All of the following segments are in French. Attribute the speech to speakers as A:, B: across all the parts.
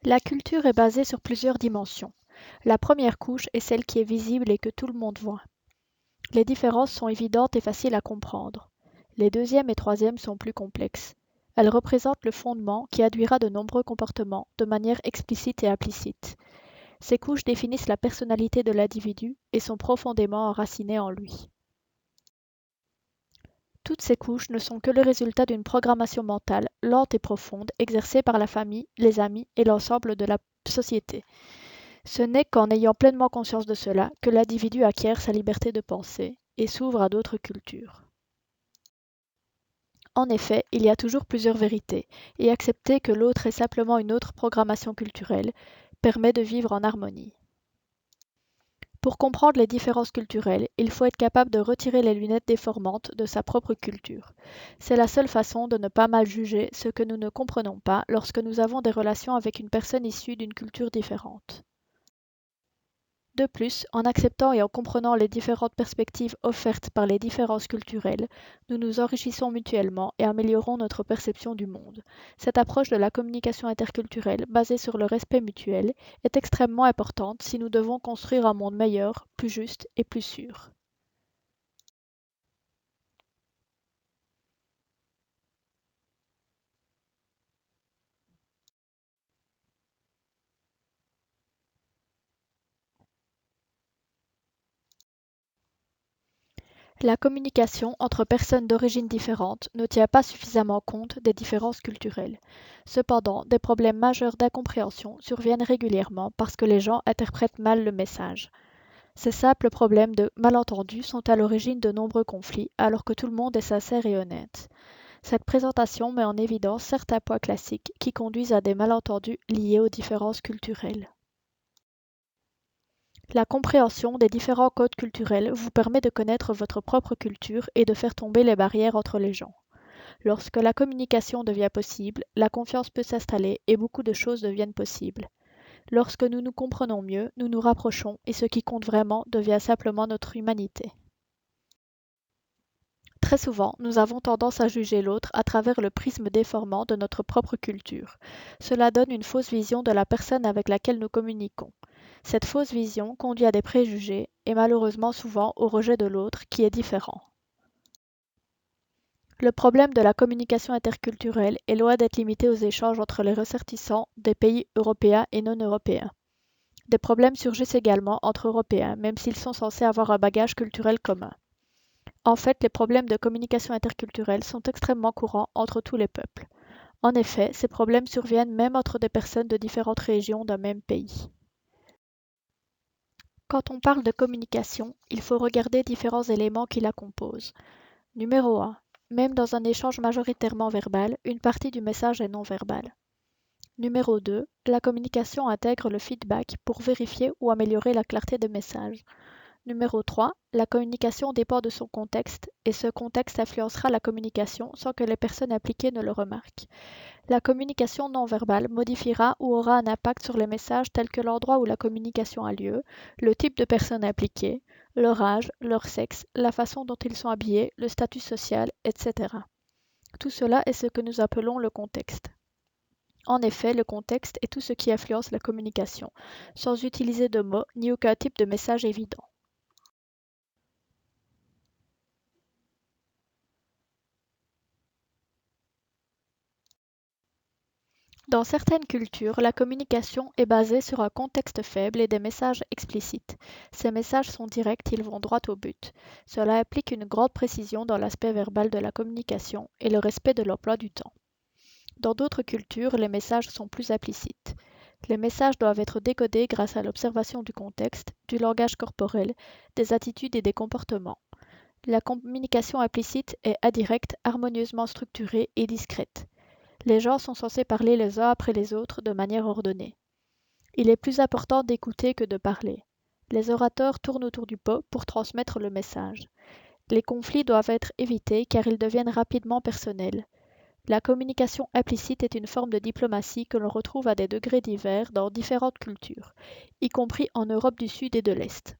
A: La culture est basée sur plusieurs dimensions. La première couche est celle qui est visible et que tout le monde voit. Les différences sont évidentes et faciles à comprendre. Les deuxième et troisième sont plus complexes. Elles représentent le fondement qui induira de nombreux comportements de manière explicite et implicite. Ces couches définissent la personnalité de l'individu et sont profondément enracinées en lui. Toutes ces couches ne sont que le résultat d'une programmation mentale lente et profonde exercée par la famille, les amis et l'ensemble de la société. Ce n'est qu'en ayant pleinement conscience de cela que l'individu acquiert sa liberté de penser et s'ouvre à d'autres cultures. En effet, il y a toujours plusieurs vérités, et accepter que l'autre est simplement une autre programmation culturelle permet de vivre en harmonie. Pour comprendre les différences culturelles, il faut être capable de retirer les lunettes déformantes de sa propre culture. C'est la seule façon de ne pas mal juger ce que nous ne comprenons pas lorsque nous avons des relations avec une personne issue d'une culture différente. De plus, en acceptant et en comprenant les différentes perspectives offertes par les différences culturelles, nous nous enrichissons mutuellement et améliorons notre perception du monde. Cette approche de la communication interculturelle, basée sur le respect mutuel, est extrêmement importante si nous devons construire un monde meilleur, plus juste et plus sûr. La communication entre personnes d'origine différente ne tient pas suffisamment compte des différences culturelles. Cependant, des problèmes majeurs d'incompréhension surviennent régulièrement parce que les gens interprètent mal le message. Ces simples problèmes de malentendus sont à l'origine de nombreux conflits, alors que tout le monde est sincère et honnête. Cette présentation met en évidence certains points classiques qui conduisent à des malentendus liés aux différences culturelles. La compréhension des différents codes culturels vous permet de connaître votre propre culture et de faire tomber les barrières entre les gens. Lorsque la communication devient possible, la confiance peut s'installer et beaucoup de choses deviennent possibles. Lorsque nous nous comprenons mieux, nous nous rapprochons et ce qui compte vraiment devient simplement notre humanité. Très souvent, nous avons tendance à juger l'autre à travers le prisme déformant de notre propre culture. Cela donne une fausse vision de la personne avec laquelle nous communiquons. Cette fausse vision conduit à des préjugés et malheureusement souvent au rejet de l'autre qui est différent. Le problème de la communication interculturelle est loin d'être limité aux échanges entre les ressortissants des pays européens et non européens. Des problèmes surgissent également entre Européens, même s'ils sont censés avoir un bagage culturel commun. En fait, les problèmes de communication interculturelle sont extrêmement courants entre tous les peuples. En effet, ces problèmes surviennent même entre des personnes de différentes régions d'un même pays. Quand on parle de communication, il faut regarder différents éléments qui la composent. Numéro 1. Même dans un échange majoritairement verbal, une partie du message est non verbale. Numéro 2. La communication intègre le feedback pour vérifier ou améliorer la clarté des messages. Numéro 3. La communication dépend de son contexte et ce contexte influencera la communication sans que les personnes impliquées ne le remarquent. La communication non verbale modifiera ou aura un impact sur les messages tels que l'endroit où la communication a lieu, le type de personnes impliquées, leur âge, leur sexe, la façon dont ils sont habillés, le statut social, etc. Tout cela est ce que nous appelons le contexte. En effet, le contexte est tout ce qui influence la communication, sans utiliser de mots ni aucun type de message évident. Dans certaines cultures, la communication est basée sur un contexte faible et des messages explicites. Ces messages sont directs, ils vont droit au but. Cela implique une grande précision dans l'aspect verbal de la communication et le respect de l'emploi du temps. Dans d'autres cultures, les messages sont plus implicites. Les messages doivent être décodés grâce à l'observation du contexte, du langage corporel, des attitudes et des comportements. La communication implicite est indirecte, harmonieusement structurée et discrète. Les gens sont censés parler les uns après les autres de manière ordonnée. Il est plus important d'écouter que de parler. Les orateurs tournent autour du pot pour transmettre le message. Les conflits doivent être évités car ils deviennent rapidement personnels. La communication implicite est une forme de diplomatie que l'on retrouve à des degrés divers dans différentes cultures, y compris en Europe du Sud et de l'Est.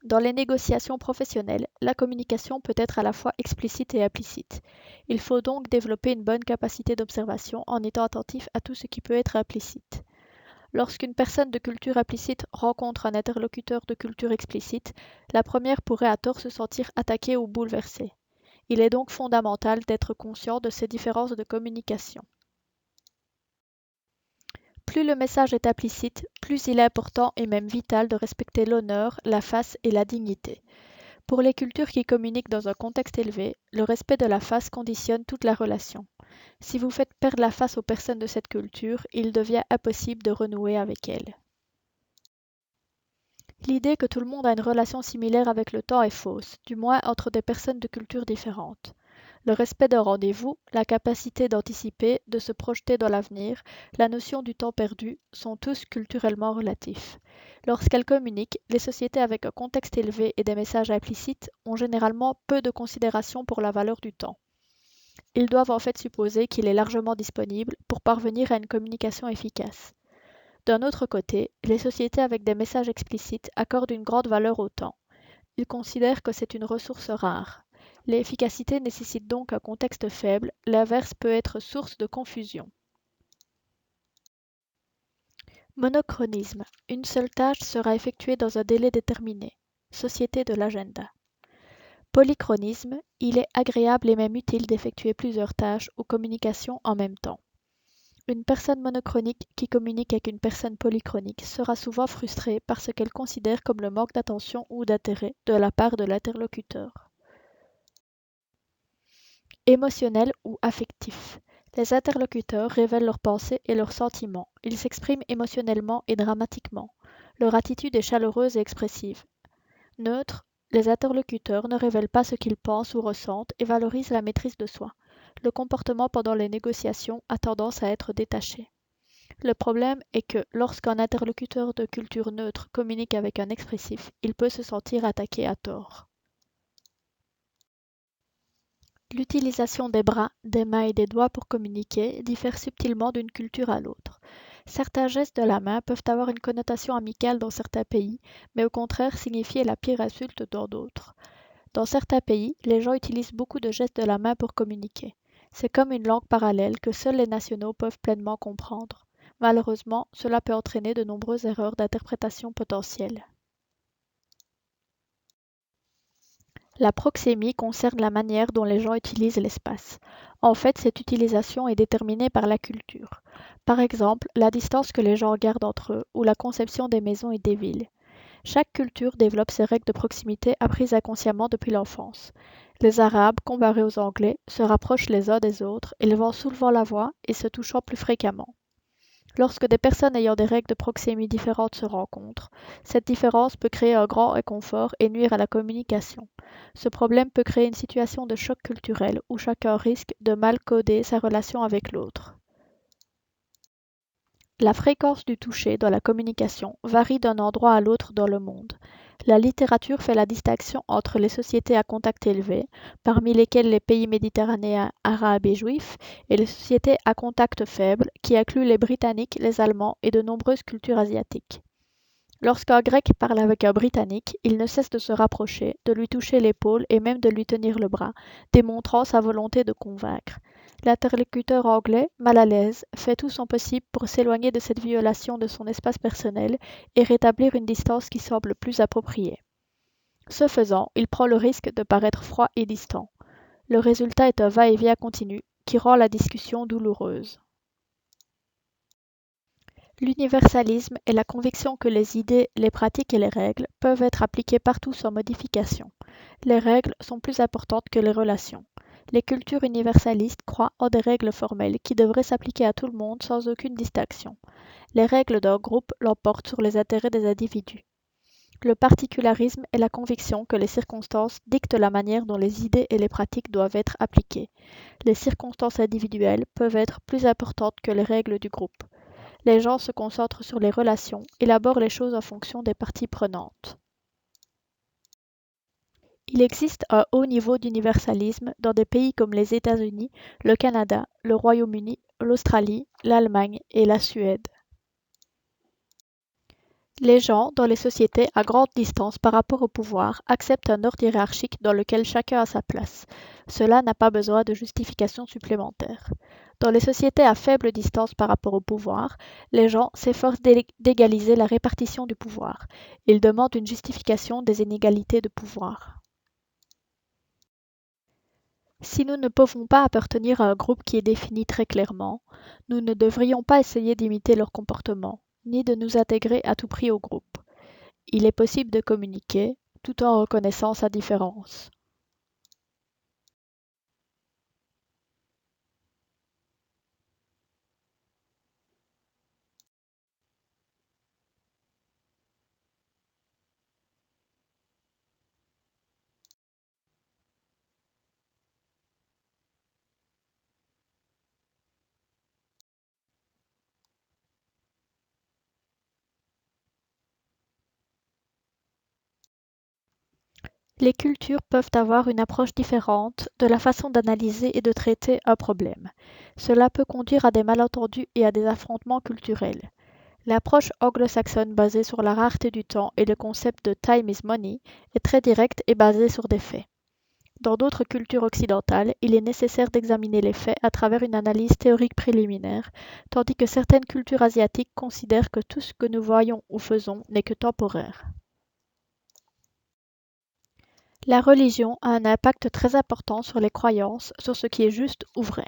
A: Dans les négociations professionnelles, la communication peut être à la fois explicite et implicite. Il faut donc développer une bonne capacité d'observation en étant attentif à tout ce qui peut être implicite. Lorsqu'une personne de culture implicite rencontre un interlocuteur de culture explicite, la première pourrait à tort se sentir attaquée ou bouleversée. Il est donc fondamental d'être conscient de ces différences de communication. Plus le message est implicite, plus il est important et même vital de respecter l'honneur, la face et la dignité. Pour les cultures qui communiquent dans un contexte élevé, le respect de la face conditionne toute la relation. Si vous faites perdre la face aux personnes de cette culture, il devient impossible de renouer avec elles. L'idée que tout le monde a une relation similaire avec le temps est fausse, du moins entre des personnes de cultures différentes. Le respect d'un rendez-vous, la capacité d'anticiper, de se projeter dans l'avenir, la notion du temps perdu sont tous culturellement relatifs. Lorsqu'elles communiquent, les sociétés avec un contexte élevé et des messages implicites ont généralement peu de considération pour la valeur du temps. Ils doivent en fait supposer qu'il est largement disponible pour parvenir à une communication efficace. D'un autre côté, les sociétés avec des messages explicites accordent une grande valeur au temps. Ils considèrent que c'est une ressource rare. L'efficacité nécessite donc un contexte faible, l'inverse peut être source de confusion. Monochronisme. Une seule tâche sera effectuée dans un délai déterminé. Société de l'agenda. Polychronisme. Il est agréable et même utile d'effectuer plusieurs tâches ou communications en même temps. Une personne monochronique qui communique avec une personne polychronique sera souvent frustrée par ce qu'elle considère comme le manque d'attention ou d'intérêt de la part de l'interlocuteur. Émotionnel ou affectif. Les interlocuteurs révèlent leurs pensées et leurs sentiments. Ils s'expriment émotionnellement et dramatiquement. Leur attitude est chaleureuse et expressive. Neutre, les interlocuteurs ne révèlent pas ce qu'ils pensent ou ressentent et valorisent la maîtrise de soi. Le comportement pendant les négociations a tendance à être détaché. Le problème est que lorsqu'un interlocuteur de culture neutre communique avec un expressif, il peut se sentir attaqué à tort. L'utilisation des bras, des mains et des doigts pour communiquer diffère subtilement d'une culture à l'autre. Certains gestes de la main peuvent avoir une connotation amicale dans certains pays, mais au contraire signifier la pire insulte dans d'autres. Dans certains pays, les gens utilisent beaucoup de gestes de la main pour communiquer. C'est comme une langue parallèle que seuls les nationaux peuvent pleinement comprendre. Malheureusement, cela peut entraîner de nombreuses erreurs d'interprétation potentielles. La proxémie concerne la manière dont les gens utilisent l'espace. En fait, cette utilisation est déterminée par la culture. Par exemple, la distance que les gens gardent entre eux ou la conception des maisons et des villes. Chaque culture développe ses règles de proximité apprises inconsciemment depuis l'enfance. Les Arabes, comparés aux Anglais, se rapprochent les uns des autres, élevant souvent la voix et se touchant plus fréquemment. Lorsque des personnes ayant des règles de proxémie différentes se rencontrent, cette différence peut créer un grand inconfort et nuire à la communication. Ce problème peut créer une situation de choc culturel où chacun risque de mal coder sa relation avec l'autre. La fréquence du toucher dans la communication varie d'un endroit à l'autre dans le monde. La littérature fait la distinction entre les sociétés à contact élevé, parmi lesquelles les pays méditerranéens, arabes et juifs, et les sociétés à contact faible, qui incluent les Britanniques, les Allemands et de nombreuses cultures asiatiques. Lorsqu'un Grec parle avec un Britannique, il ne cesse de se rapprocher, de lui toucher l'épaule et même de lui tenir le bras, démontrant sa volonté de convaincre. L'interlocuteur anglais, mal à l'aise, fait tout son possible pour s'éloigner de cette violation de son espace personnel et rétablir une distance qui semble plus appropriée. Ce faisant, il prend le risque de paraître froid et distant. Le résultat est un va-et-vient continu qui rend la discussion douloureuse. L'universalisme est la conviction que les idées, les pratiques et les règles peuvent être appliquées partout sans modification. Les règles sont plus importantes que les relations. Les cultures universalistes croient en des règles formelles qui devraient s'appliquer à tout le monde sans aucune distinction. Les règles d'un groupe l'emportent sur les intérêts des individus. Le particularisme est la conviction que les circonstances dictent la manière dont les idées et les pratiques doivent être appliquées. Les circonstances individuelles peuvent être plus importantes que les règles du groupe. Les gens se concentrent sur les relations, élaborent les choses en fonction des parties prenantes. Il existe un haut niveau d'universalisme dans des pays comme les États-Unis, le Canada, le Royaume-Uni, l'Australie, l'Allemagne et la Suède. Les gens, dans les sociétés à grande distance par rapport au pouvoir, acceptent un ordre hiérarchique dans lequel chacun a sa place. Cela n'a pas besoin de justification supplémentaire. Dans les sociétés à faible distance par rapport au pouvoir, les gens s'efforcent d'égaliser la répartition du pouvoir. Ils demandent une justification des inégalités de pouvoir. Si nous ne pouvons pas appartenir à un groupe qui est défini très clairement, nous ne devrions pas essayer d'imiter leur comportement, ni de nous intégrer à tout prix au groupe. Il est possible de communiquer, tout en reconnaissant sa différence. Les cultures peuvent avoir une approche différente de la façon d'analyser et de traiter un problème. Cela peut conduire à des malentendus et à des affrontements culturels. L'approche anglo-saxonne basée sur la rareté du temps et le concept de time is money est très directe et basée sur des faits. Dans d'autres cultures occidentales, il est nécessaire d'examiner les faits à travers une analyse théorique préliminaire, tandis que certaines cultures asiatiques considèrent que tout ce que nous voyons ou faisons n'est que temporaire. La religion a un impact très important sur les croyances, sur ce qui est juste ou vrai.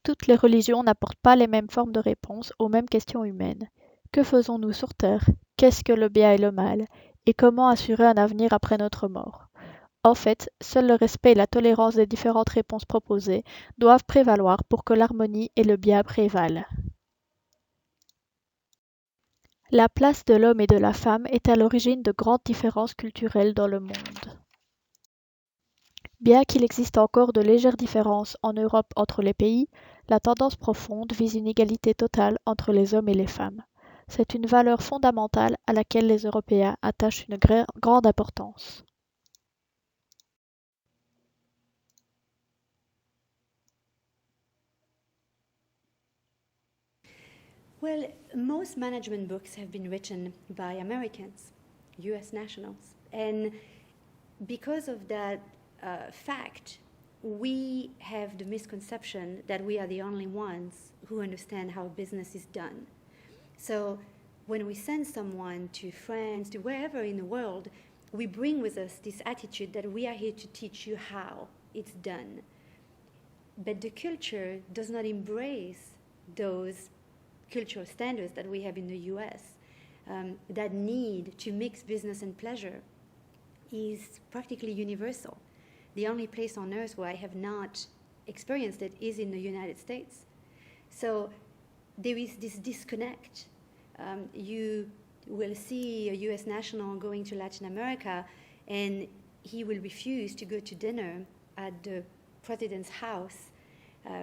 A: Toutes les religions n'apportent pas les mêmes formes de réponse aux mêmes questions humaines. Que faisons-nous sur Terre? Qu'est-ce que le bien et le mal? Et comment assurer un avenir après notre mort? En fait, seul le respect et la tolérance des différentes réponses proposées doivent prévaloir pour que l'harmonie et le bien prévalent. La place de l'homme et de la femme est à l'origine de grandes différences culturelles dans le monde. Bien qu'il existe encore de légères différences en Europe entre les pays, la tendance profonde vise une égalité totale entre les hommes et les femmes. C'est une valeur fondamentale à laquelle les Européens attachent une grande importance.
B: Well, most management books have been written by Americans, US nationals. And because of that fact, we have the misconception that we are the only ones who understand how business is done. So when we send someone to France, to wherever in the world, we bring with us this attitude that we are here to teach you how it's done. But the culture does not embrace those cultural standards that we have in the US. That need to mix business and pleasure is practically universal. The only place on earth where I have not experienced it is in the United States. So there is this disconnect. You will see a US national going to Latin America and he will refuse to go to dinner at the president's house,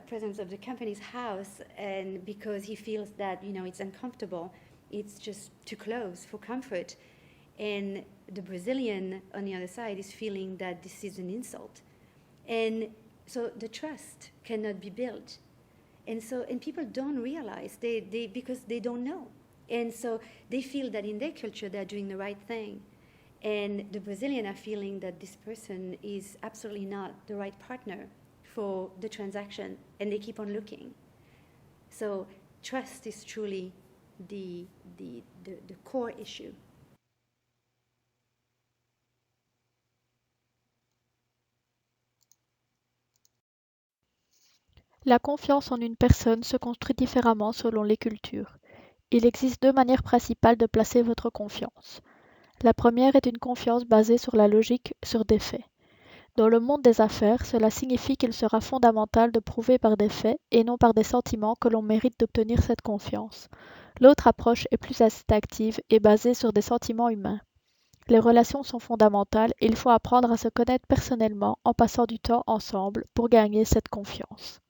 B: president of the company's house, and because he feels that it's uncomfortable, it's just too close for comfort. And the Brazilian on the other side is feeling that this is an insult. And so the trust cannot be built. And people don't realize because they don't know. And so they feel that in their culture they're doing the right thing. And the Brazilian are feeling that this person is absolutely not the right partner for the transaction, and they keep on looking. So trust is truly the core issue.
A: La confiance en une personne se construit différemment selon les cultures. Il existe deux manières principales de placer votre confiance. La première est une confiance basée sur la logique, sur des faits. Dans le monde des affaires, cela signifie qu'il sera fondamental de prouver par des faits et non par des sentiments que l'on mérite d'obtenir cette confiance. L'autre approche est plus instinctive et basée sur des sentiments humains. Les relations sont fondamentales et il faut apprendre à se connaître personnellement en passant du temps ensemble pour gagner cette confiance.